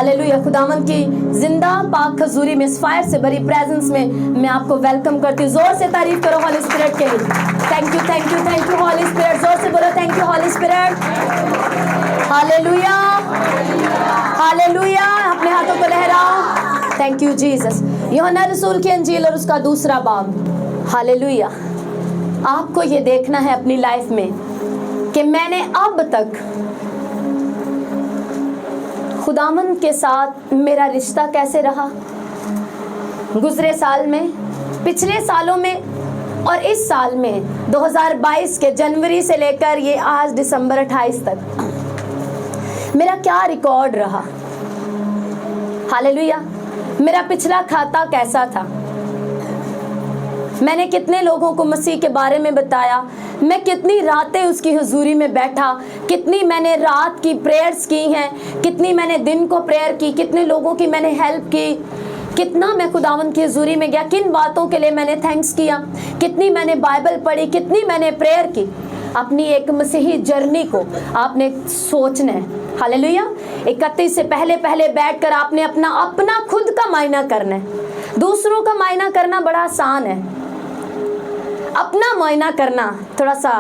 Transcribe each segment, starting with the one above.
Hallelujah. खुदावन की जिंदा पाक खजूरी में, इस फायर से भरी प्रेजेंस में मैं आपको वेलकम करती हूँ। जोर से तारीफ करो हॉली स्पिरिट के लिए। Thank you thank you thank you holy spirit. जोर से बोलो thank you holy spirit. Hallelujah hallelujah. अपने हाथों को लहराओ। Thank you Jesus. यूहन्ना रसूल की अंजील और उसका 2 बाब। हालेलुया। आपको ये देखना है अपनी लाइफ में कि मैंने अब तक खुदावंद के साथ मेरा रिश्ता कैसे रहा, गुजरे साल में, पिछले सालों में और इस साल में 2022 के जनवरी से लेकर ये आज दिसंबर 28 तक मेरा क्या रिकॉर्ड रहा। हालेलुया। मेरा पिछला खाता कैसा था, मैंने कितने लोगों को मसीह के बारे में बताया, मैं कितनी रातें उसकी हुजूरी में बैठा, कितनी मैंने रात की प्रेयर्स की हैं, कितनी मैंने दिन को प्रेयर की, कितने लोगों की मैंने हेल्प की, कितना मैं खुदावंद की हुजूरी में गया, किन बातों के लिए मैंने थैंक्स किया, कितनी मैंने बाइबल पढ़ी, कितनी मैंने प्रेयर की। अपनी एक मसीही जर्नी को आपने सोचना है। हालेलुया। 31 से पहले बैठकर आपने अपना खुद का मायना करना है। दूसरों का मायना करना बड़ा आसान है, अपना मायना करना थोड़ा सा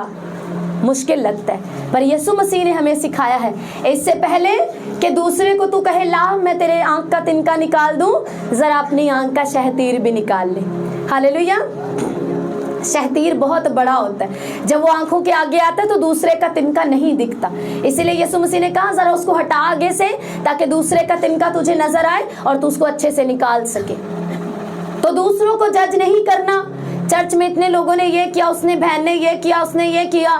मुश्किल लगता है। पर यीशु मसीह ने हमें सिखाया है, इससे पहले कि दूसरे को तू कहे ला मैं तेरे आंख का तिनका निकाल दूं, जरा अपनी आंख का शहतीर भी निकाल ले। हालेलुया। शहतीर बहुत बड़ा होता है, जब वो आंखों के आगे आता है तो दूसरे का तिनका नहीं दिखता। इसीलिए यीशु मसीह ने कहा जरा उसको हटा आगे से, ताकि दूसरे का तिनका तुझे नजर आए और तू उसको अच्छे से निकाल सके। तो दूसरों को जज नहीं करना। चर्च में इतने लोगों ने ये किया, उसने बहन ने ये किया, उसने ये किया,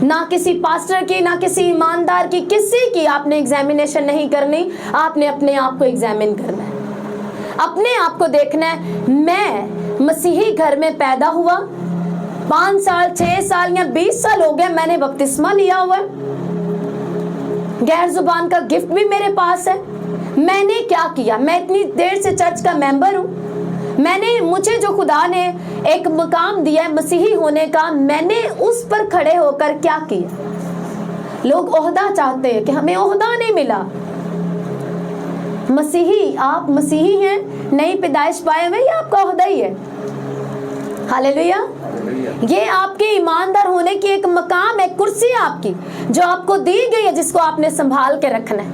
ना किसी पास्टर की, ना किसी ईमानदार की, किसी की आपने एग्जामिनेशन नहीं करनी। आपने अपने आप को एग्जामिन करना है, अपने आप को देखना है। मैं मसीही घर में पैदा हुआ, 5 साल 6 साल या 20 साल हो गया मैंने बपतिस्मा लिया हुआ, गैर जुबान का गिफ्ट भी मेरे पास है। मैंने क्या किया? मैं इतनी देर से चर्च का मेंबर हूँ, मुझे जो खुदा ने एक मकाम दिया है मसीही होने का, मैंने उस पर खड़े होकर क्या किया? लोग ओहदा चाहते हैं कि हमें ओहदा नहीं मिला। मसीही, आप मसीही हैं, नई पैदाइश पाए हुए, ये आपका ओहदा ही है। हालेलुया। ये आपके ईमानदार होने की एक मकाम है, कुर्सी है आपकी जो आपको दी गई है, जिसको आपने संभाल के रखना है।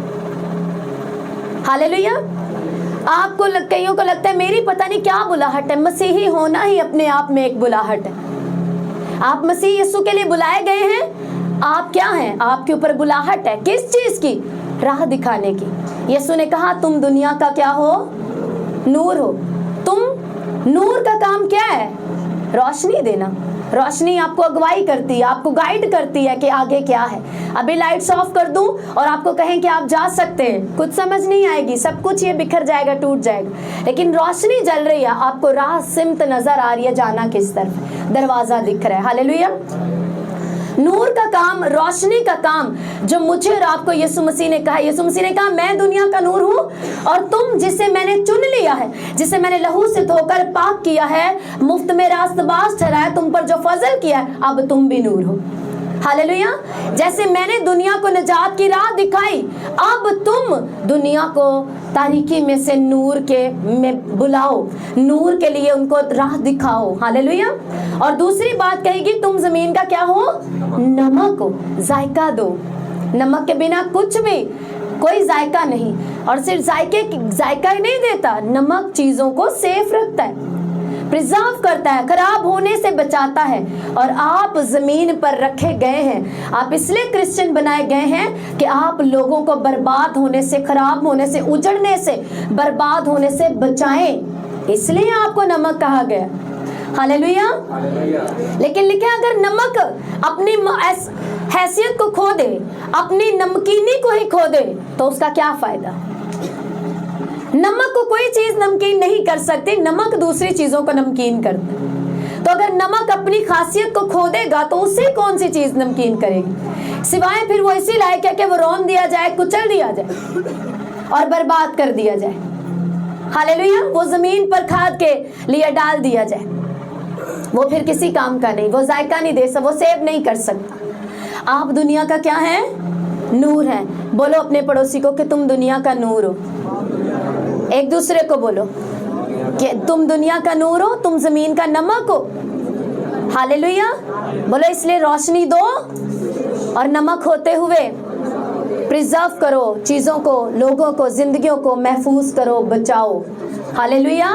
हालेलुया। आपको कईयों को लगता है मेरी पता नहीं क्या बुलाहट है। मसीही होना ही अपने आप में एक बुलाहट है। आप मसीह यीशु के लिए बुलाए गए हैं। आप क्या हैं? आपके ऊपर बुलाहट है। किस चीज की? राह दिखाने की। यीशु ने कहा तुम दुनिया का क्या हो? नूर हो। तुम नूर का काम क्या है? रोशनी देना। रोशनी आपको अगुवाई करती है, आपको गाइड करती है कि आगे क्या है। अभी लाइट्स ऑफ कर दूं और आपको कहें कि आप जा सकते हैं, कुछ समझ नहीं आएगी, सब कुछ ये बिखर जाएगा, टूट जाएगा। लेकिन रोशनी जल रही है, आपको राह सिमत नजर आ रही है, जाना किस तरफ, दरवाजा दिख रहा है। हालेलुया। नूर का काम, रोशनी का काम जो मुझे और आपको यीशु मसीह ने कहा। यीशु मसीह ने कहा मैं दुनिया का नूर हूँ और तुम जिसे मैंने चुन लिया है, जिसे मैंने लहू से धोकर पाक किया है, मुफ्त में रास्तबाज ठहराया, तुम पर जो फजल किया है, अब तुम भी नूर हो। हालेलुया। जैसे मैंने दुनिया को निजात की राह दिखाई, अब तुम दुनिया को तारीकी में से नूर के में बुलाओ, नूर के लिए उनको राह दिखाओ। हालेलुया। और दूसरी बात कहेगी तुम जमीन का क्या हो? नमक हो, जायका दो। नमक के बिना कुछ भी, कोई जायका नहीं। और सिर्फ जायका ही नहीं देता, नमक चीजों को सेफ रखता है, प्रिजर्व करता है, खराब होने से बचाता है। और आप जमीन पर रखे गए हैं, आप इसलिए क्रिश्चियन बनाए गए हैं कि आप लोगों को बर्बाद होने से, खराब होने से, उजड़ने से, बर्बाद होने से बचाएं। इसलिए आपको नमक कहा गया। हालेलुया। लेकिन लिखे अगर नमक अपनी हैसियत को खो दे, अपनी नमकीनी को ही खो दे, तो उसका क्या फायदा? नमक को कोई चीज नमकीन नहीं कर सकती, नमक दूसरी चीजों को नमकीन करता है। तो अगर नमक अपनी खासियत को खो देगा तो उसे कौन सी चीज नमकीन करेगी? सिवाय फिर वो इसी लायक है कि वो रौंद दिया जाए, कुचल दिया जाए और बर्बाद कर दिया जाए। हालेलुया। वो जमीन पर खाद के लिए डाल दिया जाए, वो फिर किसी काम का नहीं, वो जायका नहीं दे सकता, वो सेव नहीं कर सकता। आप दुनिया का क्या है? नूर है। बोलो अपने पड़ोसी को कि तुम दुनिया का नूर हो। एक दूसरे को बोलो कि तुम दुनिया का नूर हो, तुम जमीन का नमक हो। हालेलुया। बोलो इसलिए रोशनी दो और नमक होते हुए प्रिजर्व करो चीजों को, लोगों को, जिंदगियों को महफूज करो, बचाओ। हालेलुया।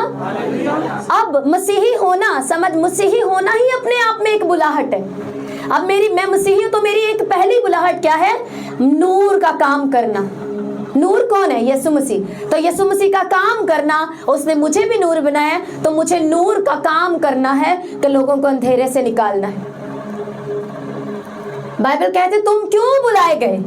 अब मसीही होना, समझ, मसीही होना ही अपने आप में एक बुलाहट है। अब मैं मसीही हूं तो मेरी एक पहली बुलाहट क्या है? नूर का काम करना। नूर कौन है? यीशु मसीह। तो यीशु मसीह का काम करना, उसने मुझे भी नूर बनाया, तो मुझे नूर का काम करना है कि लोगों को अंधेरे से निकालना है। बाइबल कहते तुम क्यों बुलाए गए?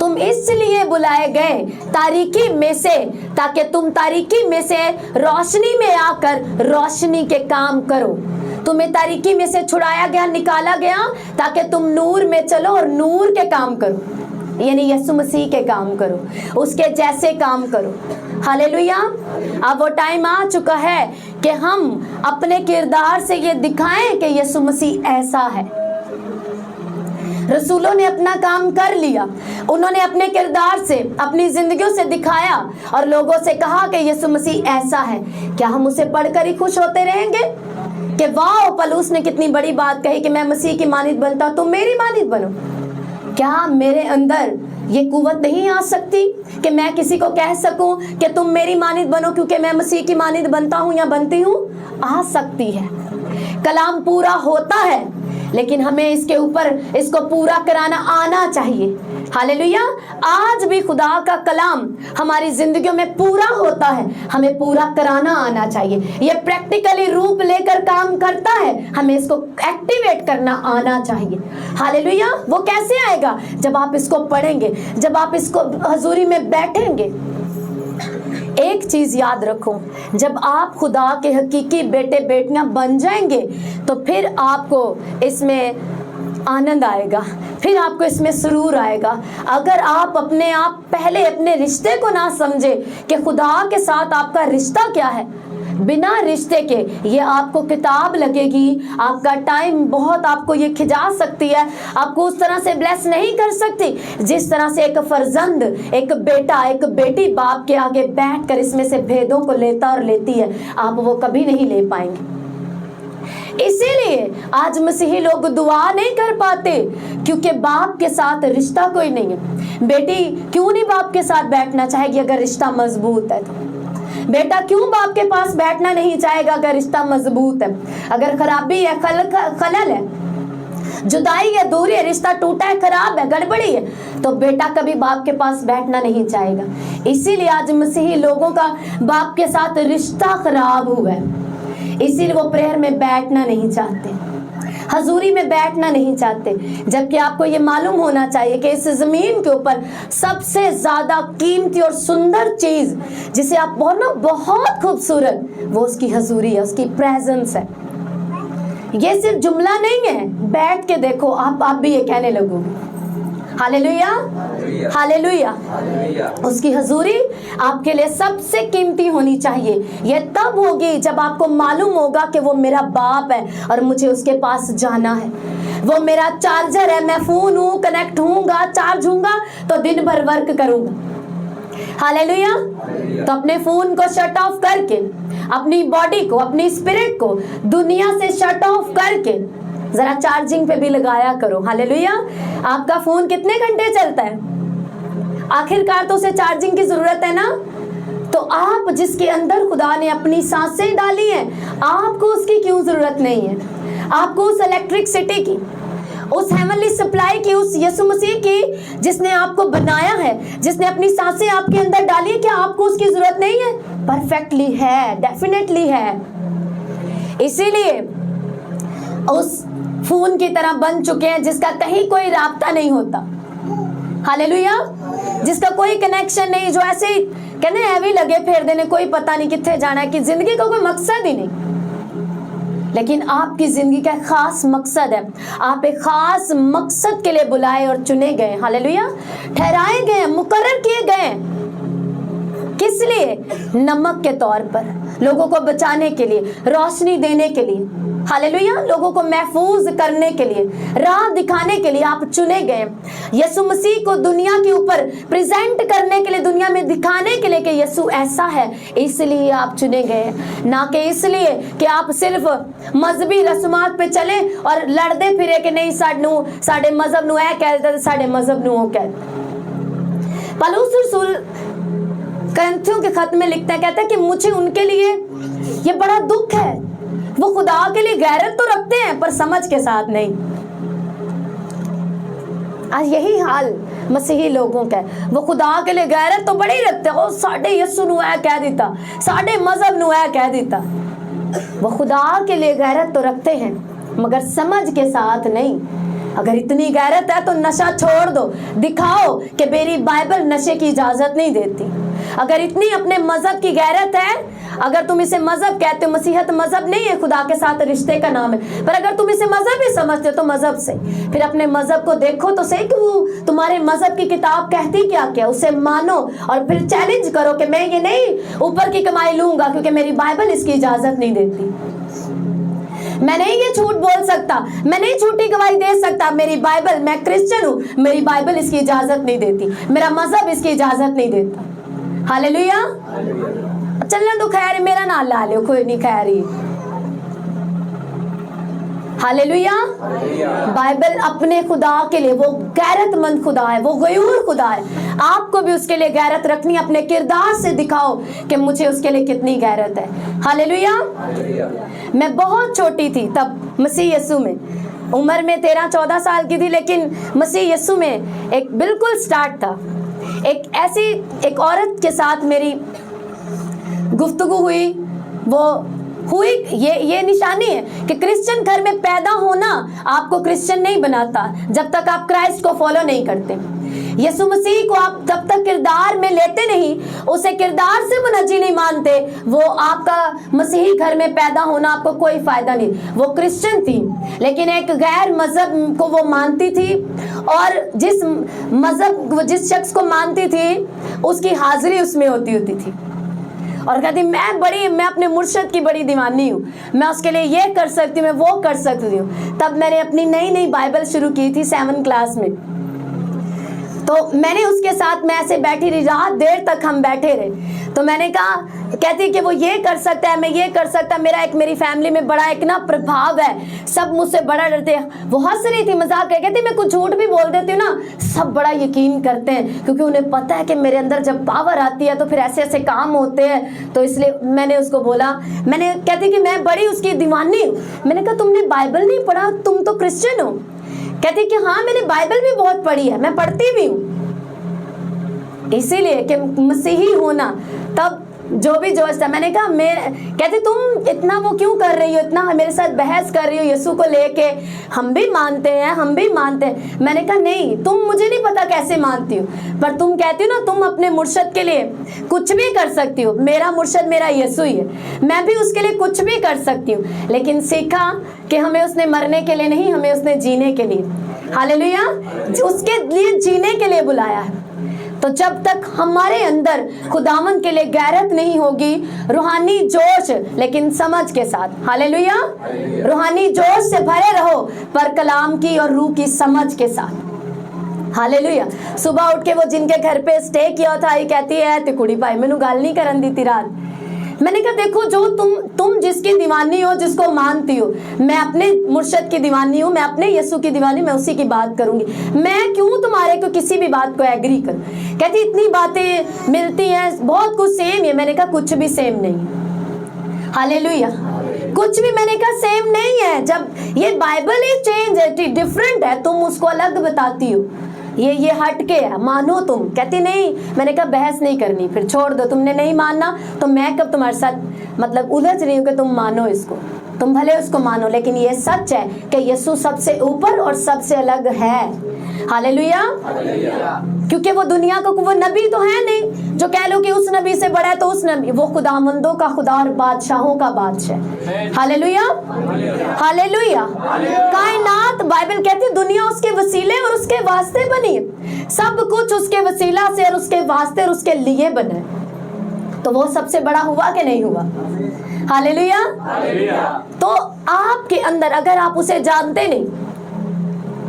तुम इसलिए बुलाए गए तारीकी में से, ताकि तुम तारीकी में से रोशनी में आकर रोशनी के काम करो। तुम्हें तारीकी में से छुड़ाया गया, निकाला गया, ताकि तुम नूर में चलो और नूर के काम करो, यानी यीशु मसीह के काम करो, उसके जैसे काम करो। हालेलुया। अब वो टाइम आ चुका है कि हम अपने किरदार से ये दिखाएं कि यीशु मसीह ऐसा है। रसूलों ने अपना काम कर लिया, उन्होंने अपने किरदार से, अपनी जिंदगियों से दिखाया और लोगों से कहा कि यीशु मसीह ऐसा है। क्या हम उसे पढ़कर ही खुश होते रहेंगे कि वाह पौलुस ने कितनी बड़ी बात कही कि मैं मसीह की मानित बनता, तुम मेरी मानित बनो? क्या मेरे अंदर ये कुव्वत नहीं आ सकती कि मैं किसी को कह सकूं कि तुम मेरी मानित बनो क्योंकि मैं मसीह की मानित बनता हूं या बनती हूं? आ सकती है। कलाम पूरा होता है, लेकिन हमें इसके ऊपर इसको पूरा कराना आना चाहिए। हालेलुया। आज भी खुदा का कलाम हमारी जिंदगियों में पूरा होता है, हमें पूरा कराना आना चाहिए। ये प्रैक्टिकली रूप लेकर काम करता है, हमें इसको एक्टिवेट करना आना चाहिए। हालेलुया। वो कैसे आएगा? जब आप इसको पढ़ेंगे, जब आप इसको हजूरी में बैठेंगे। एक चीज याद रखो, जब आप खुदा के हकीकी बेटे बेटियां बन जाएंगे तो फिर आपको इसमें आनंद आएगा, फिर आपको इसमें सुरूर आएगा। अगर आप अपने आप पहले अपने रिश्ते को ना समझे कि खुदा के साथ आपका रिश्ता क्या है, बिना रिश्ते के ये आपको किताब लगेगी, आपका टाइम बहुत आपको ये खिंचा सकती है, आपको उस तरह से ब्लेस नहीं कर सकती जिस तरह से एक फर्जंद, एक बेटा, एक बेटी बाप के आगे बैठकर इसमें से भेदों को लेता और लेती है, आप वो कभी नहीं ले पाएंगे। इसीलिए आज मसीही लोग दुआ नहीं कर पाते क्योंकि बाप के साथ रिश्ता कोई नहीं है। बेटी क्यों नहीं बाप के साथ बैठना चाहेगी अगर रिश्ता मजबूत है तो? बेटा क्यों बाप के पास बैठना नहीं चाहेगा अगर रिश्ता मजबूत है? अगर खराबी है, खलल है, जुदाई है, दूरी है, रिश्ता टूटा है, खराब है, गड़बड़ी है, तो बेटा कभी बाप के पास बैठना नहीं चाहेगा। इसीलिए आज मसीही लोगों का बाप के साथ रिश्ता खराब हुआ है, इसीलिए वो प्रेयर में बैठना नहीं चाहते, हजूरी में बैठना नहीं चाहते। जबकि आपको ये मालूम होना चाहिए कि इस जमीन के ऊपर सबसे ज्यादा कीमती और सुंदर चीज जिसे आप बहुत खूबसूरत, वो उसकी हजूरी है, उसकी प्रेजेंस है। ये सिर्फ जुमला नहीं है, बैठ के देखो आप भी ये कहने लगोगे। Hallelujah, hallelujah. उसकी हजूरी आपके लिए सबसे कीमती होनी चाहिए। ये तब होगी जब आपको मालूम होगा कि वो मेरा बाप है और मुझे उसके पास जाना है। वो मेरा चार्जर है, मैं फोन हूँ, कनेक्ट हूँगा, चार्ज हूँगा तो दिन भर वर्क करूँगा। हालेलुया। तो अपने फोन को शट ऑफ करके, अपनी बॉडी को, अपनी स्पिरिट को दुनिया से शट ऑफ करके जरा चार्जिंग पे भी लगाया करो। हालेलुया। आपका फोन कितने घंटे चलता है? आखिरकार तो उसे चार्जिंग की जरूरत है ना। तो आप जिसके अंदर खुदा ने अपनी सांसें डाली हैं, आपको उसकी क्यों जरूरत नहीं है? आपको उस इलेक्ट्रिसिटी की, उस हेवनली सप्लाई की, उस यीशु मसीह की जिसने आपको बनाया है, जिसने अपनी सांसें आपके अंदर डाली है, क्या आपको उसकी जरूरत नहीं है? परफेक्टली है, डेफिनेटली है। इसीलिए उस फोन की तरह बन चुके हैं जिसका कहीं कोई राब्ता नहीं होता। हालेलुया। जिसका कोई कनेक्शन नहीं, जो ऐसे ही कहने हैवी लगे फेर देने, कोई पता नहीं कितने जाना है, कि जिंदगी का कोई मकसद ही नहीं। लेकिन आपकी जिंदगी का खास मकसद है, आप एक खास मकसद के लिए बुलाए और चुने गए। हालेलुया। ठहराए गए, मुकर्रर किए गए। किस लिए? नमक के तौर पर, लोगों को बचाने के लिए, रोशनी देने के लिए, हालेलुया, लोगों को महफूज करने के लिए, राह दिखाने के लिए आप चुने गए। यीशु मसीह को दुनिया के ऊपर प्रेजेंट करने के लिए, दुनिया में दिखाने के लिए कि यीशु ऐसा है, इसलिए आप चुने गए, ना कि इसलिए कि आप सिर्फ मजहबी रस्मात पे चले और लड़ते फिरे कि नहीं साडे मजहब नू ऐ कह दिता, साडे मजहब नू वो कह दिता। पौलुस रसूल करंथियों के खत में लिखता है, कहता है कि मुझे उनके लिए ये बड़ा दुख है, वो खुदा के लिए गैरत तो रखते हैं पर समझ के साथ नहीं। आज यही हाल मसीही लोगों का है, वो खुदा के लिए गैरत तो बड़ी रखते हैं, वो साडे यीशु नू ऐ कह दिता, साडे मजहब नू ऐ कह दिता। वो खुदा के लिए गैरत तो रखते हैं मगर समझ के साथ नहीं। अगर इतनी गैरत है तो नशा छोड़ दो, दिखाओ कि मेरी बाइबल नशे की इजाजत नहीं देती। अगर इतनी अपने मजहब की गैरत है, अगर तुम इसे मजहब कहते हो, मसीहत मजहब नहीं है, खुदा के साथ रिश्ते का नाम है, पर अगर तुम इसे मजहब ही समझते हो तो मजहब से फिर अपने मजहब को देखो तो सही कि वो तुम्हारे मजहब की किताब कहती क्या क्या, उसे मानो और फिर चैलेंज करो कि मैं ये नहीं ऊपर की कमाई लूंगा क्योंकि मेरी बाइबल इसकी इजाजत नहीं देती, मैं नहीं ये झूठ बोल सकता, मैं नहीं झूठी गवाही दे सकता, मेरी बाइबल, मैं क्रिश्चियन हूं, मेरी बाइबल इसकी इजाजत नहीं देती, मेरा मजहब इसकी इजाजत नहीं देता। हालेलुया। चलना तो खैर, मेरा नाम ला लो, कोई नहीं खैर ही। हालेलुया। बाइबल अपने खुदा के लिए, वो गैरतमंद खुदा है, वो गयूर खुदा है। आपको भी उसके लिए गैरत रखनी, अपने किरदार से दिखाओ कि मुझे उसके लिए कितनी गैरत है। हालेलुया। मैं बहुत छोटी थी तब मसीह यीशु में, उम्र में 13-14 साल की थी, लेकिन मसीह यीशु में एक बिल्कुल स्टार्ट था। एक औरत के साथ मेरी गुफ्तगू हुई, वो हुई, ये निशानी है कि क्रिश्चियन घर में पैदा होना आपको क्रिश्चियन नहीं बनाता जब तक आप क्राइस्ट को फॉलो नहीं करते। यीशु मसीह को आप जब तक किरदार में लेते नहीं, उसे किरदार से मुनज्जी नहीं मानते, वो आपका मसीही घर में पैदा होना आपको कोई फायदा नहीं। वो क्रिश्चियन थी लेकिन एक गैर मजहब को वो मानती थी, और जिस मजहब, जिस शख्स को मानती थी उसकी हाजिरी उसमें होती थी, और कहती मैं अपने मुर्शद की बड़ी दीवानी हूँ, मैं उसके लिए ये कर सकती हूँ, मैं वो कर सकती हूँ। तब मैंने अपनी नई बाइबल शुरू की थी 7th क्लास में, तो मैंने उसके साथ, मैं ऐसे बैठी रही, रात देर तक हम बैठे रहे, तो मैंने कहा, कहती कि वो ये कर सकता है, मैं ये कर सकता, मेरी फैमिली में बड़ा एक ना प्रभाव है, सब मुझसे बड़ा डरते हैं। वो हंस रही थी, मजाक कर, कहती मैं कुछ झूठ भी बोल देती हूँ ना, सब बड़ा यकीन करते हैं क्योंकि उन्हें पता है कि मेरे अंदर जब पावर आती है तो फिर ऐसे ऐसे काम होते हैं। तो इसलिए मैंने उसको बोला, मैंने, कहती कि मैं बड़ी उसकी दीवानी हूँ। मैंने कहा तुमने बाइबल नहीं पढ़ा, तुम तो क्रिश्चियन हो। कहती कि हाँ मैंने बाइबल भी बहुत पढ़ी है, मैं पढ़ती भी हूँ, इसीलिए कि मसीही होना तब जो भी जोश था। मैंने कहा कहती तुम इतना वो क्यों कर रही हो, इतना मेरे साथ बहस कर रही हो यीशु को लेके, हम भी मानते हैं, हम भी मानते हैं। मैंने कहा नहीं, तुम, मुझे नहीं पता कैसे मानती हो, पर तुम कहती हो ना तुम अपने मुर्शद के लिए कुछ भी कर सकती हो। मेरा मुर्शद मेरा यीशु ही है, मैं भी उसके लिए कुछ भी कर सकती हूँ, लेकिन सीखा कि हमें उसने मरने के लिए नहीं, हमें उसने जीने के लिए, हालेलुया, उसके लिए जीने के लिए बुलाया है। तो जब तक हमारे अंदर खुदावन के लिए गैरत नहीं होगी, रूहानी जोश लेकिन समझ के साथ, हालेलुया, रूहानी जोश से भरे रहो पर कलाम की और रूह की समझ के साथ, हालेलुया। सुबह उठ के वो जिनके घर पे स्टे किया था, ये कहती है ते कुड़ी भाई मैनू गल नहीं करन दी थी रात। मैंने कहा देखो, जो तुम जिसकी दीवानी हो, जिसको मानती हो, मैं अपने मुर्शद की दीवानी हूँ, मैं अपने यीशु की दीवानी, मैं उसी की बात करूंगी, मैं क्यों तुम्हारे को किसी भी बात को एग्री करूं। कहती इतनी बातें मिलती हैं, बहुत कुछ सेम है। मैंने कहा कुछ भी सेम नहीं, हालेलुया, कुछ भी मैंने कहा सेम नहीं है। जब ये बाइबल ही चेंज है, डिफरेंट है, तुम उसको अलग बताती हो, ये हट के है, मानो तुम। कहती नहीं, मैंने कहा बहस नहीं करनी, फिर छोड़ दो, तुमने नहीं मानना तो मैं कब तुम्हारे साथ मतलब उलझ रही हूँ कि तुम मानो इसको, तुम भले उसको मानो, लेकिन ये सच है कि यीशु सबसे ऊपर और सबसे अलग है, हालेलुया। क्योंकि वो दुनिया का, वो नबी तो है नहीं जो कह लो कि उस नबी से बड़ा है, तो उस नबी, वो खुदावंदों का खुदा और बादशाहों का बादशाह, हालेलुया, हालेलुया। कायनात, बाइबल कहती है दुनिया उसके वसीले और उसके वास्ते बनी, सब कुछ उसके वसीला से और उसके वास्ते और उसके लिए बना है, तो वो सबसे बड़ा हुआ कि नहीं हुआ? हालेलुया। तो आपके अंदर अगर आप उसे जानते नहीं,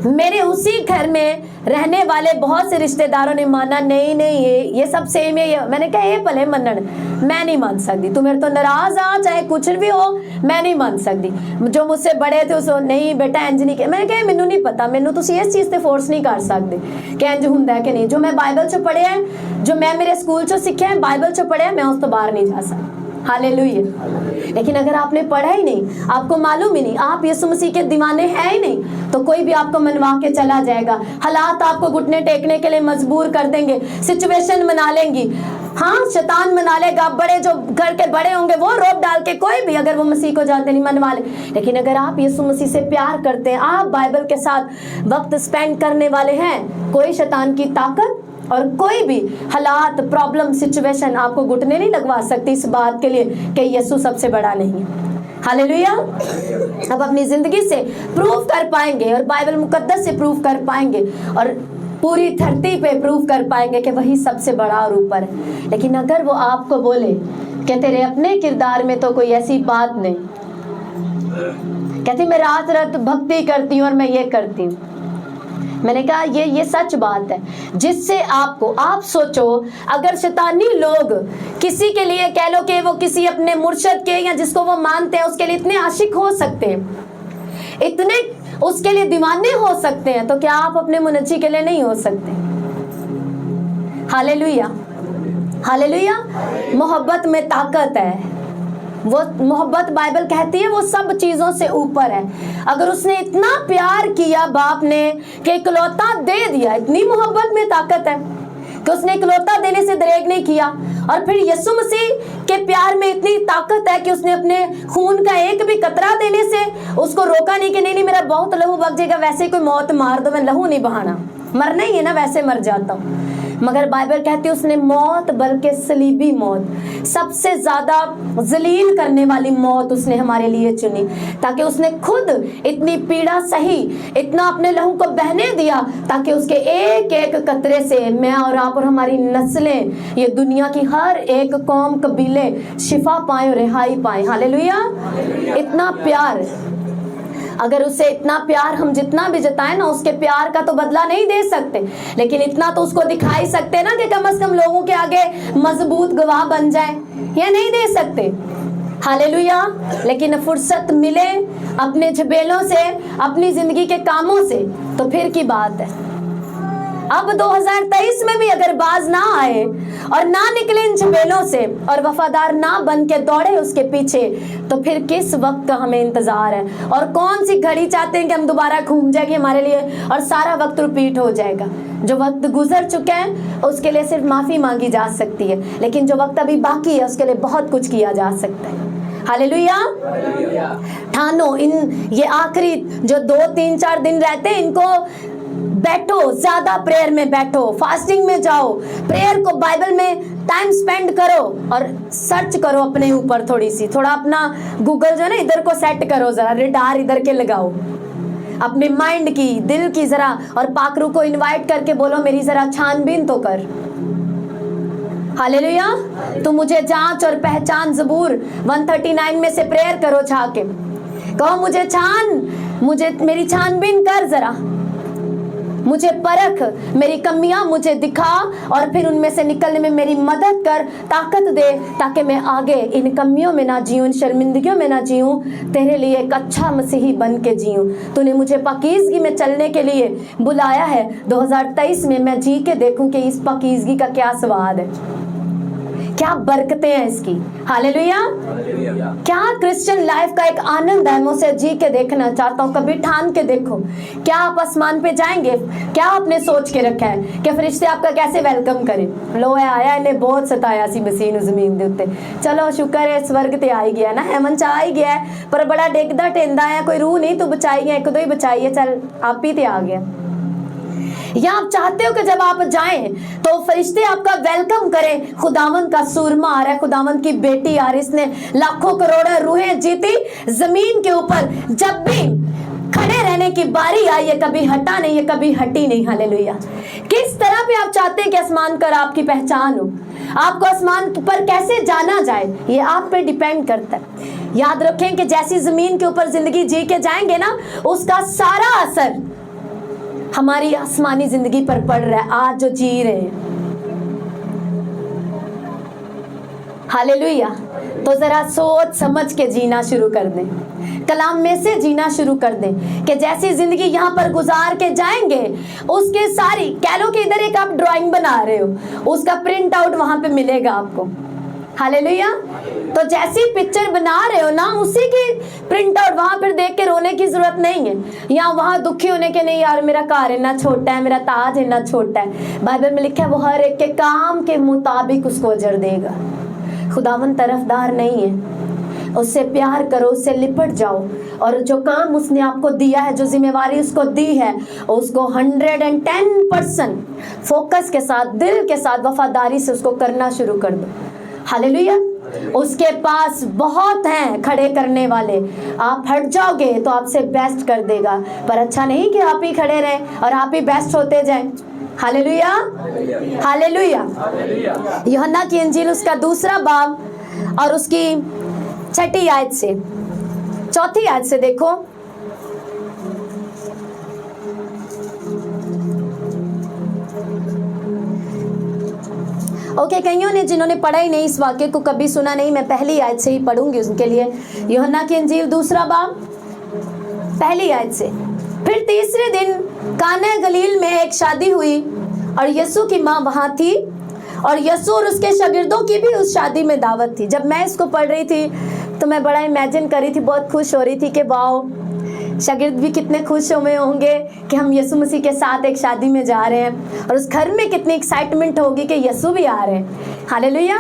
मेरे उसी घर में रहने वाले बहुत से रिश्तेदारों ने माना नहीं नहीं ये सब सेम है, ये मैंने कहा ये भले मनन, मैं नहीं मान सकती, तू मेरे तो नाराज आ चाहे कुछ भी हो, मैं नहीं मान सकती। जो मुझसे बड़े थे उसको नहीं बेटा इंज नहीं, मैंने कहा मैनू नहीं पता, मैनू तुसी इस चीज़ ते फोर्स नहीं कर सकते कि इंज हुंदा है कि नहीं। जो मैं बाइबल चो पढ़िया है, जो मैं मेरे स्कूल चो सीखिया है, बाइबल चो पढ़िया, मैं उस तो बाहर नहीं जा सकती। हालेलुया। लेकिन अगर आपने पढ़ा ही नहीं, आपको मालूम ही नहीं, आप यीशु मसीह के दीवाने हैं ही नहीं, तो कोई भी आपको मनवा के चला जाएगा। हालात आपको घुटने टेकने के लिए मजबूर कर देंगे, सिचुएशन बना लेंगी। हाँ, शैतान मना लेगा, बड़े जो घर के बड़े होंगे वो रोप डाल के, कोई भी अगर वो मसीह को जानते नहीं मनवा ले। लेकिन अगर आप यीशु मसीह से प्यार करते हैं, आप बाइबल के साथ वक्त स्पेंड करने वाले हैं, कोई शैतान की ताकत और कोई भी हालात, प्रॉब्लम, सिचुएशन आपको घुटने नहीं लगवा सकती इस बात के लिए कि यीशु सबसे बड़ा नहीं है। हालेलुया। अब अपनी जिंदगी से प्रूव कर पाएंगे और बाइबल मुकद्दस से प्रूव कर पाएंगे और पूरी धरती पे प्रूव कर पाएंगे कि वही सबसे बड़ा और ऊपर है। लेकिन अगर वो आपको बोले कि तेरे अपने किरदार में तो कोई ऐसी बात नहीं, कहती मैं रात रात भक्ति करती हूँ और मैं ये करती हूँ, मैंने कहा ये सच बात है, जिससे आपको, आप सोचो अगर शैतानी लोग किसी के लिए कह लो कि वो किसी अपने मुर्शद के या जिसको वो मानते हैं उसके लिए इतने आशिक हो सकते हैं, इतने उसके लिए दीवाने हो सकते हैं, तो क्या आप अपने मुनज्जी के लिए नहीं हो सकते? हालेलुया। हालेलुया। मोहब्बत में ताकत है। वो मोहब्बत बाइबल कहती है वो सब चीजों से ऊपर है। अगर उसने इतना प्यार किया बाप ने कि इकलौता दे दिया, इतनी मोहब्बत में ताकत है कि उसने इकलौता देने से दरेग नहीं किया। और फिर यीशु मसीह के प्यार में इतनी ताकत है कि उसने अपने खून का एक भी कतरा देने से उसको रोका नहीं कि नहीं मेरा बहुत लहू बग जाएगा, वैसे कोई मौत मार दो, मैं लहू नहीं बहाना, मरना ही है ना, वैसे मर जाता हूँ। मगर बाइबल कहती है उसने मौत, बल्कि सलीबी मौत, सबसे ज्यादा जलील करने वाली मौत उसने हमारे लिए चुनी, ताकि उसने खुद इतनी पीड़ा सही, इतना अपने लहू को बहने दिया, ताकि उसके एक एक कतरे से मैं और आप और हमारी नस्लें, ये दुनिया की हर एक कौम, कबीले शिफा पाए और रिहाई पाए। हालेलुया। इतना प्यार, अगर उसे इतना प्यार हम जितना भी जताएं ना, उसके प्यार का तो बदला नहीं दे सकते, लेकिन इतना तो उसको दिखाई सकते ना कि कम से कम लोगों के आगे मजबूत गवाह बन जाए, या नहीं दे सकते? हालेलुया। लेकिन फुर्सत मिले अपने झबेलों से, अपनी जिंदगी के कामों से, तो फिर की बात है। अब 2023 में भी अगर बाज ना आए और ना निकले इन झबेलों से और वफादार ना बन के दौड़े उसके पीछे, तो फिर किस वक्त का हमें इंतजार है और कौन सी घड़ी चाहते हैं कि हम दोबारा घूम जाएगी हमारे लिए और सारा वक्त रिपीट हो जाएगा। जो वक्त गुजर चुके हैं उसके लिए सिर्फ माफी मांगी जा सकती है, लेकिन जो वक्त अभी बाकी है उसके लिए बहुत कुछ किया जा सकता है। हालेलुया। ठानो इन ये आखिरी जो 2-3-4 दिन रहते हैं, इनको बैठो, ज्यादा प्रेयर में बैठो, फास्टिंग में जाओ, प्रेयर को बाइबल में टाइम स्पेंड करो और सर्च करो अपने ऊपर, थोड़ा अपना गूगल जो है ना इधर को सेट करो, जरा रिडार इधर के लगाओ अपने माइंड की, दिल की जरा, और पाकरू को इनवाइट करके बोलो मेरी जरा छानबीन तो कर। हालेलुया। तो मुझे जांच और पहचान, ज़बूर 139 में से प्रेयर करो, छाके कहो मुझे छान, मुझे मेरी छानबीन कर, जरा मुझे परख, मेरी कमियां मुझे दिखा और फिर उनमें से निकलने में मेरी मदद कर, ताकत दे, ताकि मैं आगे इन कमियों में ना जीऊं, इन शर्मिंदगियों में ना जीऊं, तेरे लिए एक अच्छा मसीही बन के जीऊं। तूने मुझे पाकीज़गी में चलने के लिए बुलाया है, 2023 में मैं जी के देखूं कि इस पाकीज़गी का क्या स्वाद है, क्या बरकतें हैं इसकी। हालेलुया। क्या क्रिश्चियन लाइफ का एक आनंद है, मैं उसे जी के देखना चाहता हूँ। कभी ठान के देखो, क्या आप आसमान पे जाएंगे? क्या आपने सोच के रखा है कि फरिश्ते आपका कैसे वेलकम करें? लो आया, इन्हें बहुत सताया सी मसीह नूं ज़मीन दे उत्ते, चलो शुक्र है स्वर्ग ते आ ही गया ना, हेवन च आ ही गया है, पर बड़ा डिगदा टेंदा है, कोई रूह नहीं तू बचाई है, एक दो ही बचाई है, चल आप ही ते आ गया। या आप चाहते हो कि जब आप जाएं तो फरिश्ते आपका वेलकम करें, खुदावन का सूरमा आ रहा है, खुदावन की बेटी आ रही, इसने लाखों करोड़ों रूहें जीती जमीन के ऊपर, जब भी खड़े रहने की बारी आई है कभी हटा नहीं है, कभी हटी नहीं। हालेलुया। किस तरह पे आप चाहते हैं कि आसमान कर आपकी पहचान हो? आपको आसमान पर कैसे जाना जाए ये आप पे डिपेंड करता है। याद रखें कि जैसी जमीन के ऊपर जिंदगी जी के जाएंगे ना, उसका सारा असर हमारी आसमानी जिंदगी पर पड़ रहा है आज जो जी रहे हैं। हालेलुया। तो जरा सोच समझ के जीना शुरू कर दें, कलाम में से जीना शुरू कर दें कि जैसी जिंदगी यहाँ पर गुजार के जाएंगे उसके सारी, कह लो कि इधर एक आप ड्राइंग बना रहे हो, उसका प्रिंट आउट वहां पे मिलेगा आपको। हालेलुया। तो जैसी पिक्चर बना रहे हो ना, उसी की प्रिंट आउट वहां पर देख के रोने की जरूरत नहीं है, या वहां दुखी होने के नहीं, यार मेरा कार इतना छोटा है, मेरा ताज इतना छोटा है। बाइबल में लिखा है वो हर एक के काम के मुताबिक उसको अजर देगा। खुदावन तरफदार नहीं है, उससे प्यार करो, उससे लिपट जाओ, और जो काम उसने आपको दिया है, जो जिम्मेवारी उसको दी है, उसको 110% फोकस के साथ, दिल के साथ, वफादारी से उसको करना शुरू कर दो। हालेलुया। उसके पास बहुत हैं खड़े करने वाले, आप हट जाओगे तो आपसे बेस्ट कर देगा, पर अच्छा नहीं कि आप ही खड़े रहें और आप ही बेस्ट होते जाएं। Hallelujah, hallelujah. यूहन्ना की इंजील उसका 2 बाब और उसकी 6 आयत से 4 आयत से देखो। ओके, कईयों ने जिन्होंने पढ़ा ही नहीं, इस वाक्य को कभी सुना नहीं, मैं पहली आयत से ही पढ़ूंगी उनके लिए। यूहन्ना की इंजील 2 बाब 1 आयत से। फिर तीसरे दिन काना गलील में एक शादी हुई और यीशु की माँ वहां थी, और यीशु और उसके शागिर्दों की भी उस शादी में दावत थी। जब मैं इसको पढ़ रही थी तो मैं बड़ा इमेजिन कर रही थी, बहुत खुश हो रही थी कि वाओ, शागिर्द भी कितने खुश हुए होंगे कि हम यीशु मसीह के साथ एक शादी में जा रहे हैं, और उस घर में कितनी एक्साइटमेंट होगी कि यीशु भी आ रहे हैं। हालेलुया।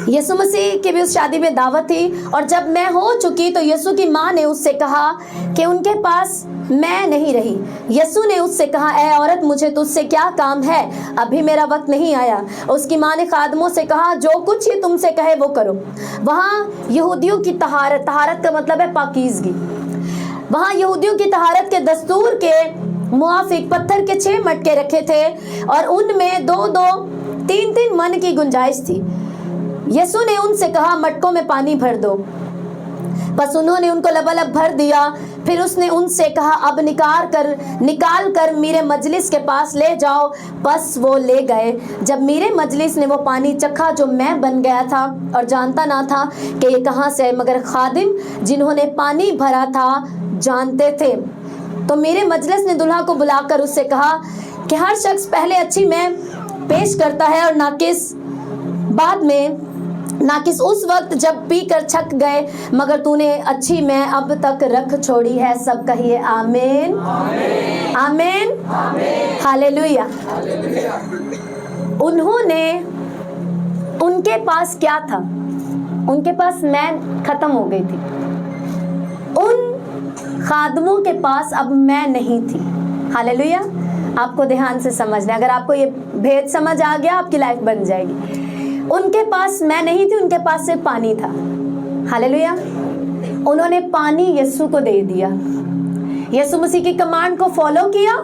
यीशु मसीह की भी उस शादी में दावत थी, और जब मैं हो चुकी तो यीशु की माँ ने उससे कहा कि उनके पास मैं नहीं रही। यीशु ने उससे कहा, ऐ औरत, मुझे तुझसे क्या काम है, अभी मेरा वक्त नहीं आया। उसकी माँ ने खादमों से कहा, जो कुछ ये तुमसे कहे वो करो। वहाँ यहूदियों की तहारत, तहारत का मतलब है पाकीज़गी, वहाँ यहूदियों की तहारत के दस्तूर के मुआफिक पत्थर के 6 मटके रखे थे, और उनमें 2-2, 3-3 मन की गुंजाइश थी। यीशु ने उनसे कहा, मटकों में पानी भर दो। बस उन्होंने उनको लबालब भर दिया। फिर उसने उनसे कहा, अब निकाल कर मेरे मजलिस के पास ले जाओ। बस वो ले गए। जब मेरे मजलिस ने वो पानी चखा जो मैं बन गया था और जानता ना था कि ये कहाँ से है, मगर खादिम जिन्होंने पानी भरा था जानते थे, तो मेरे मजलिस ने दुल्हा को बुलाकर उससे कहा कि हर शख्स पहले अच्छी में पेश करता है और नाकिस बाद में। नाकिस उस वक्त जब पीकर छक गए, मगर तूने अच्छी में अब तक रख छोड़ी है। सब कहिए आमीन, आमीन, हालेलुया। उन्होंने, उनके पास क्या था? उनके पास मैं खत्म हो गई थी। उन खादमों के पास अब मैं नहीं थी। हालेलुया। आपको ध्यान से समझना, अगर आपको ये भेद समझ आ गया आपकी लाइफ बन जाएगी। उनके पास मैं नहीं थी, उनके पास सिर्फ पानी था। हालेलुया। उन्होंने पानी यीशु को दे दिया, यीशु मसीह की कमांड को फॉलो किया,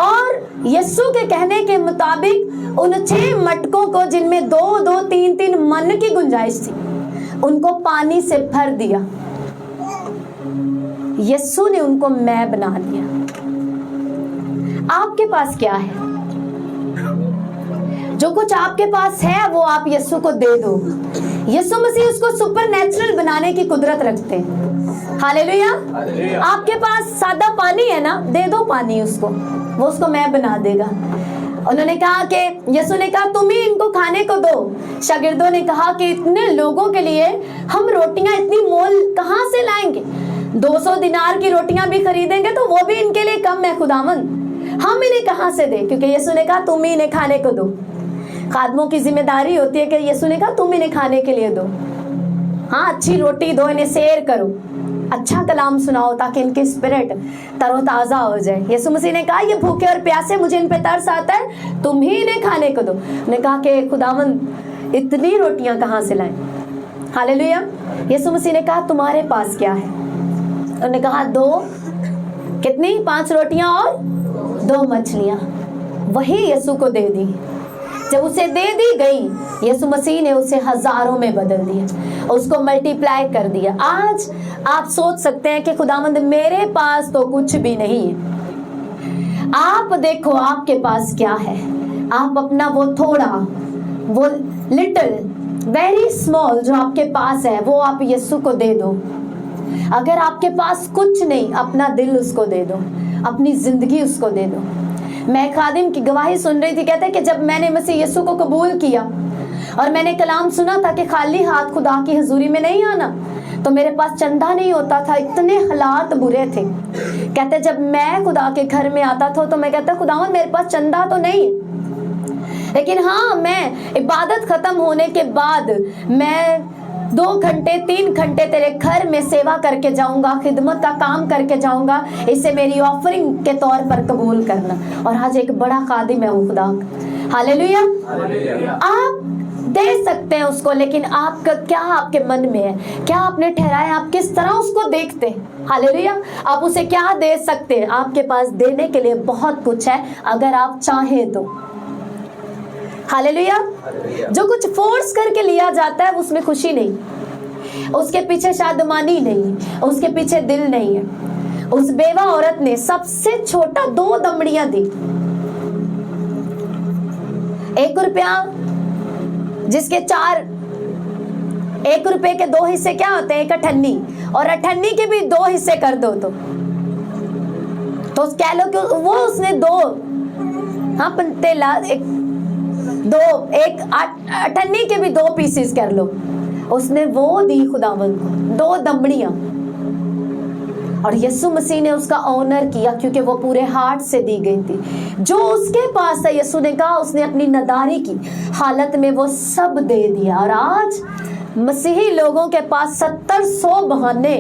और यीशु के कहने के मुताबिक उन 6 मटकों को, जिनमें 2-2, 3-3 मन की गुंजाइश थी, उनको पानी से भर दिया। यीशु ने उनको मैं बना दिया। आपके पास क्या है? जो कुछ आपके पास है वो आप यीशु को दे दो। यीशु मसीह उसको सुपरनैचुरल बनाने की कुदरत रखते हैं। हालेलुया। आपके पास सादा पानी है ना, दे दो पानी उसको, वो उसको मैं बना देगा। उन्होंने कहा कि यीशु ने कहा, तुम ही इनको खाने को दो। शागिर्दों ने कहा कि इतने लोगों के लिए हम रोटियां इतनी मोल कहाँ से लाएंगे? 200 दिनार की रोटियां भी खरीदेंगे तो वो भी इनके लिए कम है खुदावन, हम इन्हें कहाँ से दें? क्योंकि यीशु ने कहा तुम ही इन्हें खाने को दो। खादमों की जिम्मेदारी होती है कि यीशु ने कहा तुम इन्हें खाने के लिए दो। हाँ, अच्छी रोटी दो, इन्हें शेयर करो, अच्छा कलाम सुनाओ ताकि इनकी स्पिरिट तरोताजा हो जाए। यीशु मसीह ने कहा ये भूखे और प्यासे, मुझे इन पे तरस आता है, तुम ही इन्हें खाने को दो। उन्होंने कहा कि खुदावन इतनी रोटियां कहाँ से लाएं? हालेलुया। यीशु मसीह ने कहा तुम्हारे पास क्या है? उन्होंने कहा 2, कितनी? 5 रोटियां और 2 मछलियां। वही यीशु को दे दी। जब उसे दे दी गई, यीशु मसीह ने उसे हजारों में बदल दिया, उसको मल्टीप्लाई कर दिया। आज आप सोच सकते हैं कि खुदावंद मेरे पास तो कुछ भी नहीं है। आप देखो आपके पास क्या है। आप अपना वो थोड़ा, वो लिटिल, वेरी स्मॉल जो आपके पास है, वो आप यीशु को दे दो। अगर आपके पास कुछ नहीं, अपना दिल उसको दे दो, अपनी जिंदगी उसको दे दो। मैं खादिम की गवाही सुन रही थी, कहते हैं कि जब मैंने मसीह यीशु को कबूल किया और मैंने कलाम सुना था कि खाली हाथ खुदा की हजूरी में नहीं आना, तो मेरे पास चंदा नहीं होता था, इतने हालात बुरे थे। कहते जब मैं खुदा के घर में आता था तो मैं कहता खुदावन मेरे पास चंदा तो नहीं, लेकिन हाँ मैं इबादत खत्म होने के बाद मैं 2 घंटे 3 घंटे तेरे घर में सेवा करके जाऊंगा, खिदमत का काम करके जाऊंगा, इसे मेरी ऑफरिंग के तौर पर कबूल करना। और आज एक बड़ा खादिम है खुदा। हालेलुया। आप दे सकते हैं उसको, लेकिन आपका क्या आपके मन में है, क्या आपने ठहराया, आप किस तरह उसको देखते हैं। हालेलुया। आप उसे क्या दे सकते हैं। आपके पास देने के लिए बहुत कुछ है अगर आप चाहें तो। हालेलुया। जो कुछ फोर्स करके लिया जाता है उसमें खुशी नहीं, उसके पीछे शादमानी नहीं, उसके पीछे दिल नहीं है। उस बेवा औरत ने सबसे छोटा 2 दमड़ियां दी, 1 रुपया, जिसके 1 रुपए के 2 हिस्से क्या होते हैं, एक अठन्नी, और अठन्नी के भी 2 हिस्से कर दो तो कह लो कि वो उसने 2, हाँ पंतेला, एक अठन्नी के भी 2 पीसेस कर लो, उसने वो दी खुदावंद को 2 दमड़ियां। और यीशु मसीह ने उसका ऑनर किया क्योंकि वो पूरे हार्ट से दी गई थी। जो उसके पास है, यीशु ने कहा, उसने अपनी नदारी की हालत में वो सब दे दिया। और आज मसीही लोगों के पास 70-100 बहाने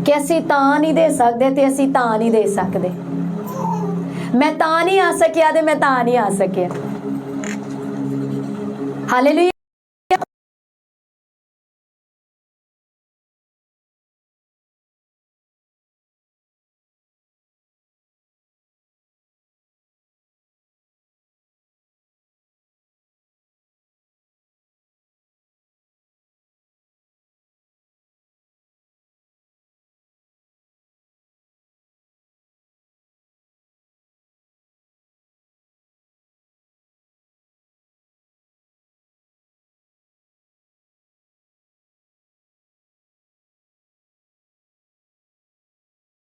कि असी तां नहीं दे सकते, ते असी तां नहीं दे सकते, मैं तां नहीं आ सकिया, ते मैं तां नहीं आ सकिया। हालेलुया।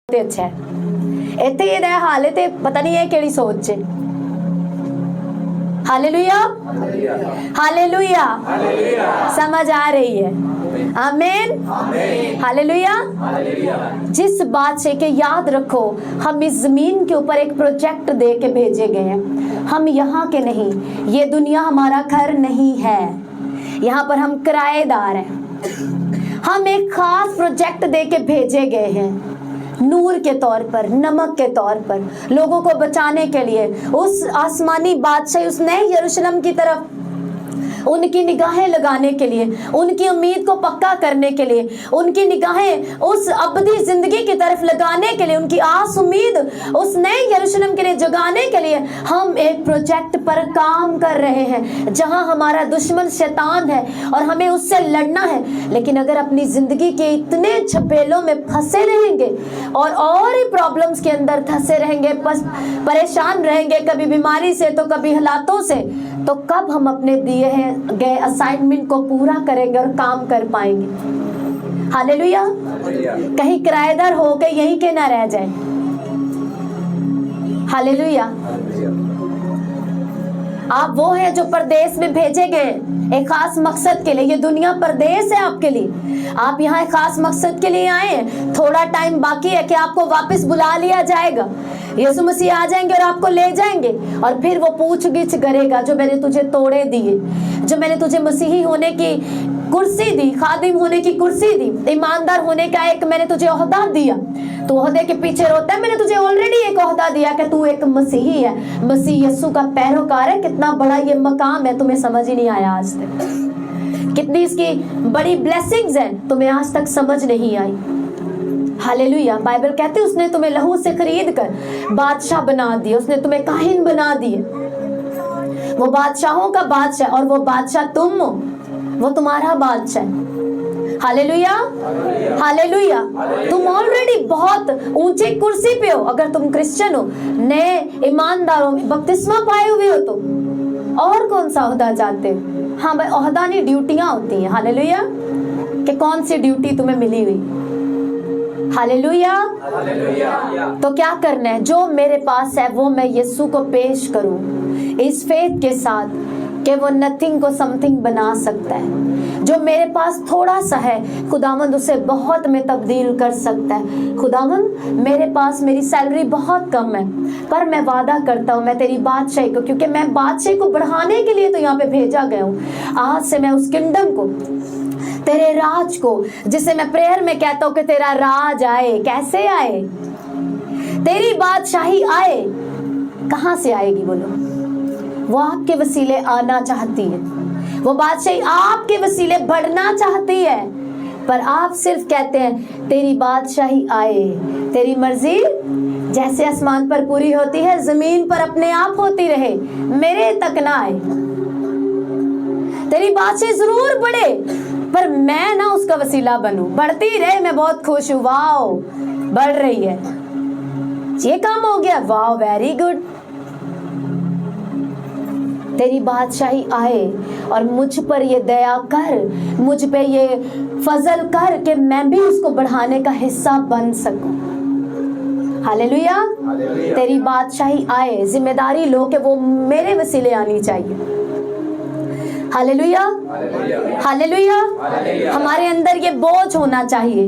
अच्छा है इत्थे ये रहा हाले ते पता नहीं है केड़ी सोच है। हालेलुया, हालेलुया, समझ आ रही है। आमीन, हालेलुया। जिस बात से कि याद रखो, हम इस जमीन के ऊपर एक प्रोजेक्ट दे के भेजे गए हैं। हम यहाँ के नहीं, ये दुनिया हमारा घर नहीं है, यहाँ पर हम किराएदार हैं। हम एक खास प्रोजेक्ट दे के भेजे गए हैं, नूर के तौर पर, नमक के तौर पर, लोगों को बचाने के लिए, उस आसमानी बादशाह, उस नए यरूशलेम की तरफ उनकी निगाहें लगाने के लिए, उनकी उम्मीद को पक्का करने के लिए, उनकी निगाहें उस अबदी जिंदगी की तरफ लगाने के लिए, उनकी आस उम्मीद उस नए यरूशलेम के लिए जगाने के लिए हम एक प्रोजेक्ट पर काम कर रहे हैं, जहां हमारा दुश्मन शैतान है और हमें उससे लड़ना है। लेकिन अगर अपनी जिंदगी के इतने झपेलों में फंसे रहेंगे और ही प्रॉब्लम्स के अंदर फंसे रहेंगे, परेशान रहेंगे, कभी बीमारी से तो कभी हालातों से, तो कब हम अपने दिए गए असाइनमेंट को पूरा करेंगे और काम कर पाएंगे। हालेलुया। कहीं किराएदार हो के यहीं के ना रह जाए। हालेलुया। आप वो हैं जो परदेश में भेजे गए एक खास मकसद के लिए। ये दुनिया परदेश है आपके लिए, आप यहाँ एक खास मकसद के लिए आए हैं। थोड़ा टाइम बाकी है कि आपको वापस बुला लिया जाएगा। यीशु मसीह आ जाएंगे और आपको ले जाएंगे, और फिर वो पूछगिछ करेगा, जो मैंने तुझे तोड़े दिए, जो मैंने तुझे मसीही होने की कुर्सी दी, खादिम होने की कुर्सी दी, ईमानदार होने का एक मैंने तुझे ओहदा दिया, तो ओहदे के पीछे रोता है। मैंने तुझे ऑलरेडी एक ओहदा दिया कि तू एक मसीही है, मसीह यीशु का पैरोकार है। कितना बड़ा ये मकाम है, तुम्हें समझ ही नहीं आया आज तक। कितनी इसकी बड़ी ब्लेसिंग्स हैं, तुम्हें आज तक समझ नहीं आई। हालेलुया। बाइबल कहती है उसने तुम्हें लहू से खरीद कर बादशाह बना दिया, उसने तुम्हें काहिन बना दिए। वो बादशाहों का बादशाह और वो बादशाह तुम हो, वो तुम्हारा बादशाह है। Hallelujah, hallelujah. तुम ऑलरेडी बहुत ऊंचे कुर्सी पे हो अगर तुम क्रिश्चियन हो, नए ईमानदार हो, बपतिस्मा पाए हुए हो, तो और कौन सा ओहदा चाहते हो? हाँ भाई, ओहदा नहीं, ड्यूटियां होती हैं। हालेलुया, कि कौन सी ड्यूटी तुम्हें मिली हुई। हालेलुया। तो क्या करना है? जो मेरे पास है वो मैं यीशु को पेश करूं इस फेथ के साथ कि वो नथिंग को समथिंग बना सकता है। जो मेरे पास थोड़ा सा है, खुदावंद उसे बहुत में तब्दील कर सकता है। खुदावंद, मेरे पास मेरी सैलरी बहुत कम है, पर मैं वादा करता हूँ मैं तेरी बादशाही को, क्योंकि मैं बादशाही को बढ़ाने के लिए तो यहाँ पे भेजा गया हूँ। आज से मैं उस किंगडम को, तेरे राज को, जिसे मैं प्रेयर में कहता हूँ कि तेरा राज आए। कैसे आए? तेरी बादशाही आए। कहाँ से आएगी बोलो? वो आपके वसीले आना चाहती है, वो बादशाही आपके वसीले बढ़ना चाहती है, पर आप सिर्फ कहते हैं तेरी बादशाही आए, तेरी मर्जी जैसे आसमान पर पूरी होती है जमीन पर अपने आप होती रहे, मेरे तक ना आए। तेरी बादशाही जरूर बढ़े, पर मैं ना उसका वसीला बनूं। बढ़ती रहे, मैं बहुत खुश हूँ, वाओ बढ़ रही है, ये काम हो गया, वाओ वेरी गुड। तेरी बादशाही आए और मुझ पर ये दया कर, मुझ पे ये फजल कर कि मैं भी उसको बढ़ाने का हिस्सा बन सकूं। हालेलुया। तेरी बादशाही आए, जिम्मेदारी लो कि वो मेरे वसीले आनी चाहिए। Hallelujah, hallelujah. हमारे अंदर ये बोझ होना चाहिए,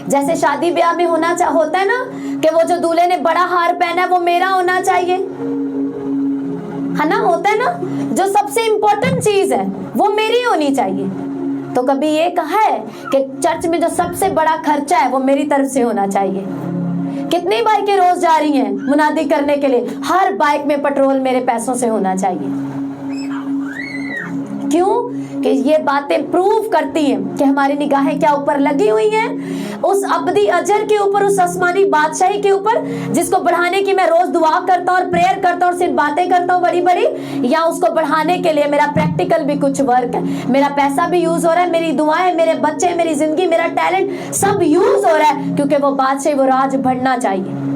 जैसे शादी ब्याह में होता है ना कि वो जो दूल्हे ने बड़ा हार पहना है वो मेरा होना चाहिए, है ना? होता है ना, जो सबसे इंपॉर्टेंट चीज है वो मेरी होनी चाहिए। तो कभी ये कहा है कि चर्च में जो सबसे बड़ा खर्चा है वो मेरी तरफ से होना चाहिए। कितनी बाइकें रोज जा रही हैं मुनादी करने के लिए, हर बाइक में पेट्रोल मेरे पैसों से होना चाहिए। क्यों? कि ये बातें प्रूव करती हैं कि हमारी निगाहें क्या ऊपर लगी हुई हैं, उस अबदी अजर के ऊपर, उस आसमानी बादशाही के ऊपर, जिसको बढ़ाने की मैं रोज दुआ करता हूँ और प्रेयर करता हूँ और सिर्फ बातें करता हूँ बड़ी बड़ी, या उसको बढ़ाने के लिए मेरा प्रैक्टिकल भी कुछ वर्क है, मेरा पैसा भी यूज हो रहा है, मेरी दुआएं, मेरे बच्चे, मेरी जिंदगी, मेरा टैलेंट सब यूज हो रहा है, क्योंकि वो बादशाही, वो राज बढ़ना चाहिए।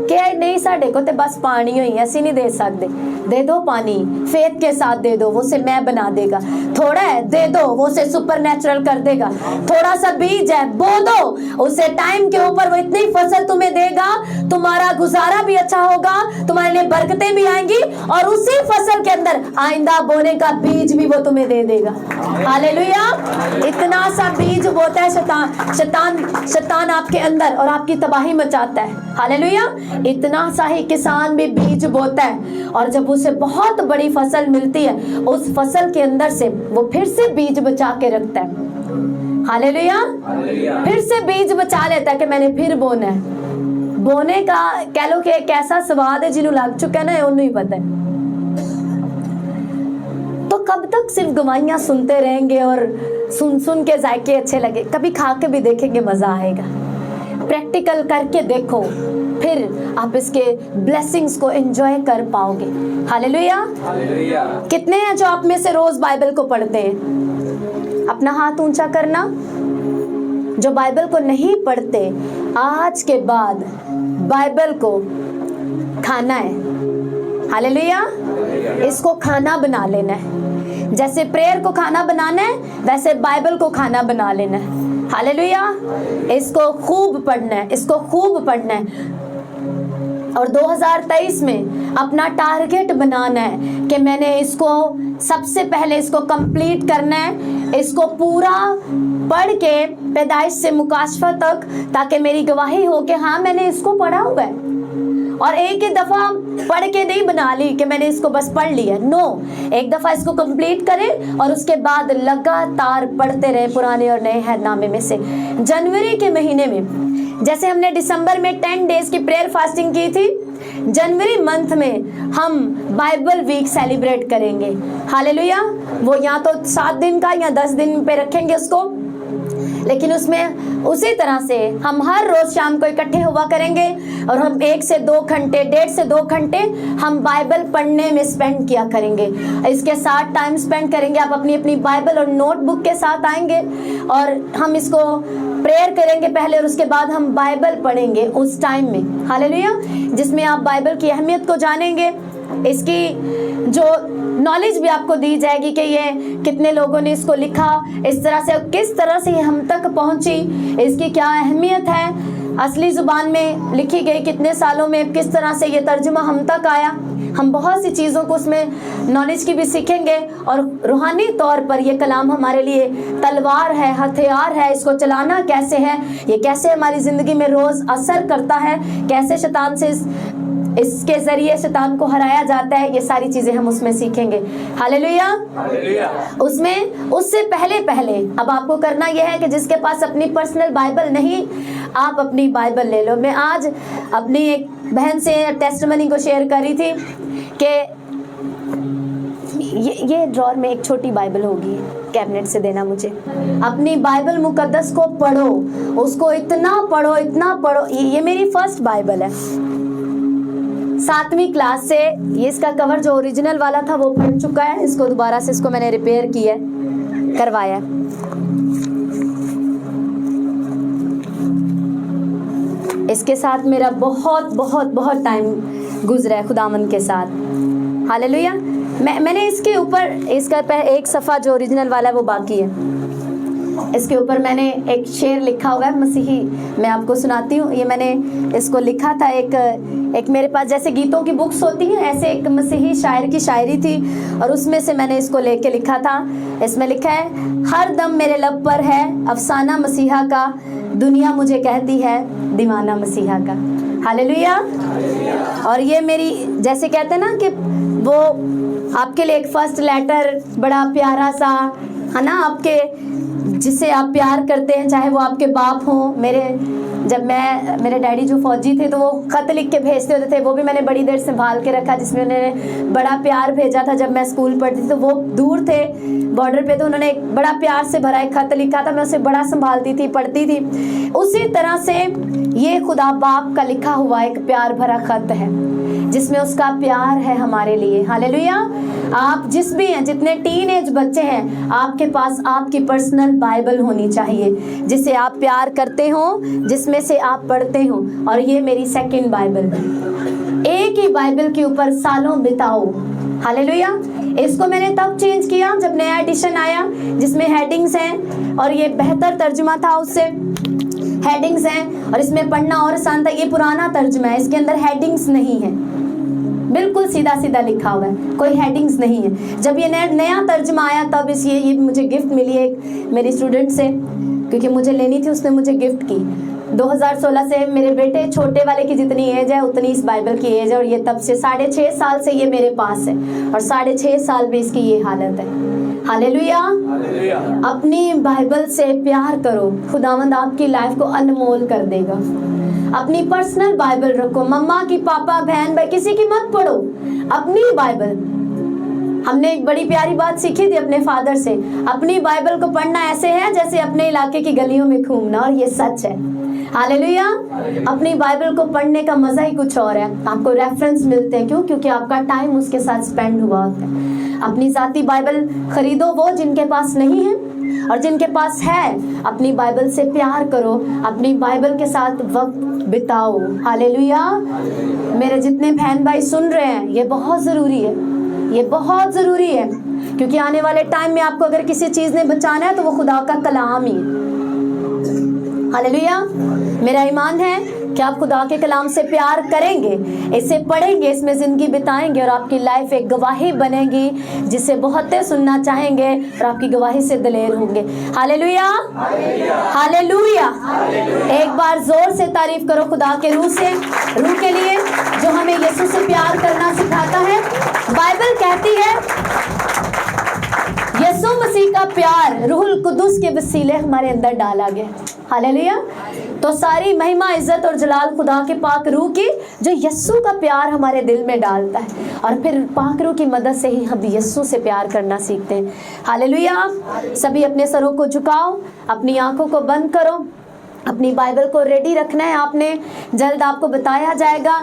क्या नहीं, साढ़े को तो बस पानी ही ऐसी नहीं दे सकते, दे दो पानी, फेथ के साथ दे दो, वो से मैं बना देगा। थोड़ा है दे दो, वो से सुपर नेचुरल कर देगा। थोड़ा सा बीज है, बो दो, उसे टाइम के ऊपर वो इतनी फसल तुम्हें देगा, तुम्हारा गुजारा भी अच्छा होगा, तुम्हारे लिए बरकतें भी आएंगी, और उसी फसल के अंदर आइंदा बोने का बीज भी वो तुम्हें दे देगा। हालेलुया। इतना सा बीज बोता है शैतान आपके अंदर और आपकी तबाही मचाता है। हालेलुया। इतना सा ही किसान भी बीज बोता है, और जब उसे बहुत बड़ी फसल मिलती है, उस फसल के अंदर से वो फिर से बीज बचा के रखता है। हालेलुया। फिर से बीज बचा लेता है कि मैंने फिर बोना है। बोने का कह लो कि एक ऐसा स्वाद है जिन्हों लग चुका है ना, उन्हें ही पता है। तो कब तक सिर्फ गवाहियां सुनते रहेंगे और सुन सुन के जायके अच्छे लगे? कभी खा के भी देखेंगे, मजा आएगा। प्रैक्टिकल करके देखो, फिर आप इसके ब्लेसिंग्स को एंजॉय कर पाओगे। हालेलुया। कितने हैं जो आप में से रोज बाइबल को पढ़ते हैं? अपना हाथ ऊंचा करना। जो बाइबल को नहीं पढ़ते, आज के बाद बाइबल को खाना है। हालेलुया। इसको खाना बना लेना है। जैसे प्रेयर को खाना बनाना है, वैसे बाइबल को खाना बना लेना है। हालेलुया। इसको खूब पढ़ना है, इसको खूब पढ़ना है। और 2023 में अपना टारगेट बनाना है कि मैंने इसको सबसे पहले इसको कंप्लीट करना है, इसको पूरा पढ़ के पैदाइश से मुकाशफा तक, ताकि मेरी गवाही हो कि हाँ मैंने इसको पढ़ा हुआ है। और एक ही दफा पढ़ के नहीं बना ली कि मैंने इसको बस पढ़ लिया, नो, एक दफा इसको कंप्लीट करें और उसके बाद लगातार पढ़ते रहे पुराने और नए हैदनामे में से। जनवरी के महीने में, जैसे हमने दिसंबर में 10 डेज की प्रेयर फास्टिंग की थी, जनवरी मंथ में हम बाइबल वीक सेलिब्रेट करेंगे। हालेलुया। वो या तो 7 दिन का या 10 दिन पे रखेंगे उसको, लेकिन उसमें उसी तरह से हम हर रोज शाम को इकट्ठे हुआ करेंगे और हम 1 से 2 घंटे, 1.5 से 2 घंटे हम बाइबल पढ़ने में स्पेंड किया करेंगे। इसके साथ टाइम स्पेंड करेंगे। आप अपनी अपनी बाइबल और नोटबुक के साथ आएंगे और हम इसको प्रेयर करेंगे पहले और उसके बाद हम बाइबल पढ़ेंगे उस टाइम में। हालेलुया। जिसमें आप बाइबल की अहमियत को जानेंगे, इसकी जो नॉलेज भी आपको दी जाएगी कि ये कितने लोगों ने इसको लिखा, इस तरह से किस तरह से ये हम तक पहुंची, इसकी क्या अहमियत है, असली जुबान में लिखी गई कितने सालों में, किस तरह से ये तर्जुमा हम तक आया। हम बहुत सी चीज़ों को उसमें नॉलेज की भी सीखेंगे और रूहानी तौर पर ये कलाम हमारे लिए तलवार है, हथियार है। इसको चलाना कैसे है, ये कैसे हमारी ज़िंदगी में रोज़ असर करता है, कैसे शैतान से इसके जरिए शैतान को हराया जाता है, ये सारी चीजें हम उसमें सीखेंगे। हालेलुया। उसमें उससे पहले अब आपको करना यह है कि जिसके पास अपनी पर्सनल बाइबल नहीं, आप अपनी बाइबल ले लो। मैं आज अपनी एक बहन से टेस्टमनी को शेयर कर रही थी कि ये ड्रॉर में एक छोटी बाइबल होगी, कैबिनेट से देना मुझे। अपनी बाइबल मुकद्दस को पढ़ो, उसको इतना पढ़ो। ये मेरी फर्स्ट बाइबल है, 7वीं क्लास से। ये इसका कवर जो ओरिजिनल वाला था वो फट चुका है, इसको दोबारा से इसको मैंने रिपेयर किया, करवाया। इसके साथ मेरा बहुत टाइम गुजरा है खुदावंद के साथ। हालेलुया। मैंने इसके ऊपर इसका एक सफ़ा जो ओरिजिनल वाला है वो बाकी है, इसके ऊपर मैंने एक शेर लिखा हुआ है मसीही, मैं आपको सुनाती हूँ। ये मैंने इसको लिखा था, एक मेरे पास जैसे गीतों की बुक्स होती हैं, ऐसे एक मसीही शायर की शायरी थी और उसमें से मैंने इसको लेके लिखा था। इसमें लिखा है, हर दम मेरे लब पर है अफसाना मसीहा का, दुनिया मुझे कहती है दीवाना मसीहा का। हालेलुया। और ये मेरी, जैसे कहते हैं ना कि वो आपके लिए एक फर्स्ट लेटर, बड़ा प्यारा सा है ना, आपके जिससे आप प्यार करते हैं, चाहे वो आपके बाप हों। मेरे डैडी जो फौजी थे तो वो खत लिख के भेजते होते थे, वो भी मैंने बड़ी देर संभाल के रखा, जिसमें उन्होंने बड़ा प्यार भेजा था। जब मैं स्कूल पढ़ती थी तो वो दूर थे बॉर्डर पे, तो उन्होंने एक बड़ा प्यार से भरा एक खत लिखा था, मैं उसे बड़ा संभालती थी, पढ़ती थी। उसी तरह से ये खुदा बाप का लिखा हुआ एक प्यार भरा खत है जिसमें उसका प्यार है हमारे लिए। हालेलुया। आप जिस भी हैं, जितने टीनेज बच्चे हैं, आपके पास आपकी पर्सनल बाइबल होनी चाहिए जिसे आप प्यार करते हो, जिसमें से आप पढ़ते हो। और ये मेरी सेकंड बाइबल है। एक ही बाइबल के ऊपर सालों बिताओ। हालेलुया। इसको मैंने तब चेंज किया जब नया एडिशन आया जिसमें हेडिंग्स हैं, और ये बेहतर तर्जुमा था, उससे हेडिंग्स हैं और इसमें पढ़ना और आसान था। ये पुराना तर्जुमा है, इसके अंदर हेडिंग्स नहीं है, बिल्कुल सीधा सीधा लिखा हुआ है, कोई हेडिंग्स नहीं है। जब ये नया तर्जुमा आया तब ये मुझे गिफ्ट मिली एक मेरी स्टूडेंट से, क्योंकि मुझे लेनी थी, उसने मुझे गिफ्ट की। 2016 से मेरे बेटे छोटे वाले की जितनी एज है उतनी इस बाइबल की एज है, और ये तब से 6.5 साल से ये मेरे पास है, और 6.5 साल भी इसकी ये हालत है। हालेलुया। अपनी बाइबल से प्यार करो, खुदावंद आपकी लाइफ को अनमोल कर देगा। अपनी पर्सनल बाइबल रखो, मम्मा की, पापा, बहन भाई, किसी की मत पढ़ो, अपनी बाइबल। हमने एक बड़ी प्यारी बात सीखी थी अपने फादर से, अपनी बाइबल को पढ़ना ऐसे है जैसे अपने इलाके की गलियों में घूमना, और ये सच है। हालेलुया। अपनी बाइबल को पढ़ने का मजा ही कुछ और है, आपको रेफरेंस मिलते हैं। क्यों? क्योंकि आपका टाइम उसके साथ स्पेंड हुआ होता है। अपनी जाती बाइबल खरीदो, वो जिनके पास नहीं है, और जिनके पास है अपनी बाइबल से प्यार करो, अपनी बाइबल के साथ वक्त बिताओ। हालेलुया। मेरे जितने बहन भाई सुन रहे हैं, ये बहुत ज़रूरी है, ये बहुत ज़रूरी है, क्योंकि आने वाले टाइम में आपको अगर किसी चीज़ ने बचाना है तो वो खुदा का कलाम ही है। हालेलुया। मेरा ईमान है कि आप खुदा के कलाम से प्यार करेंगे, इसे पढ़ेंगे, इसमें ज़िंदगी बिताएंगे, और आपकी लाइफ एक गवाही बनेगी जिसे बहुते सुनना चाहेंगे, और आपकी गवाही से दलेर होंगे। हालेलुया। हालेलुया। एक बार जोर से तारीफ करो खुदा के रूह से, रूह के लिए जो हमें यीशु से प्यार करना सिखाता है। बाइबल कहती है यीशु मसीह का प्यार रूहुल कुदुस के वसीले हमारे अंदर डाला गया। हालेलुया। तो सारी महिमा, इज्जत और जलाल खुदा के पाक रूह की, जो यस्सु का प्यार हमारे दिल में डालता है, और फिर पाक रूह की मदद से ही हम यस्सु से प्यार करना सीखते हैं। हालेलुया। सभी अपने सरों को झुकाओ, अपनी आंखों को बंद करो, अपनी बाइबल को रेडी रखना है आपने, जल्द आपको बताया जाएगा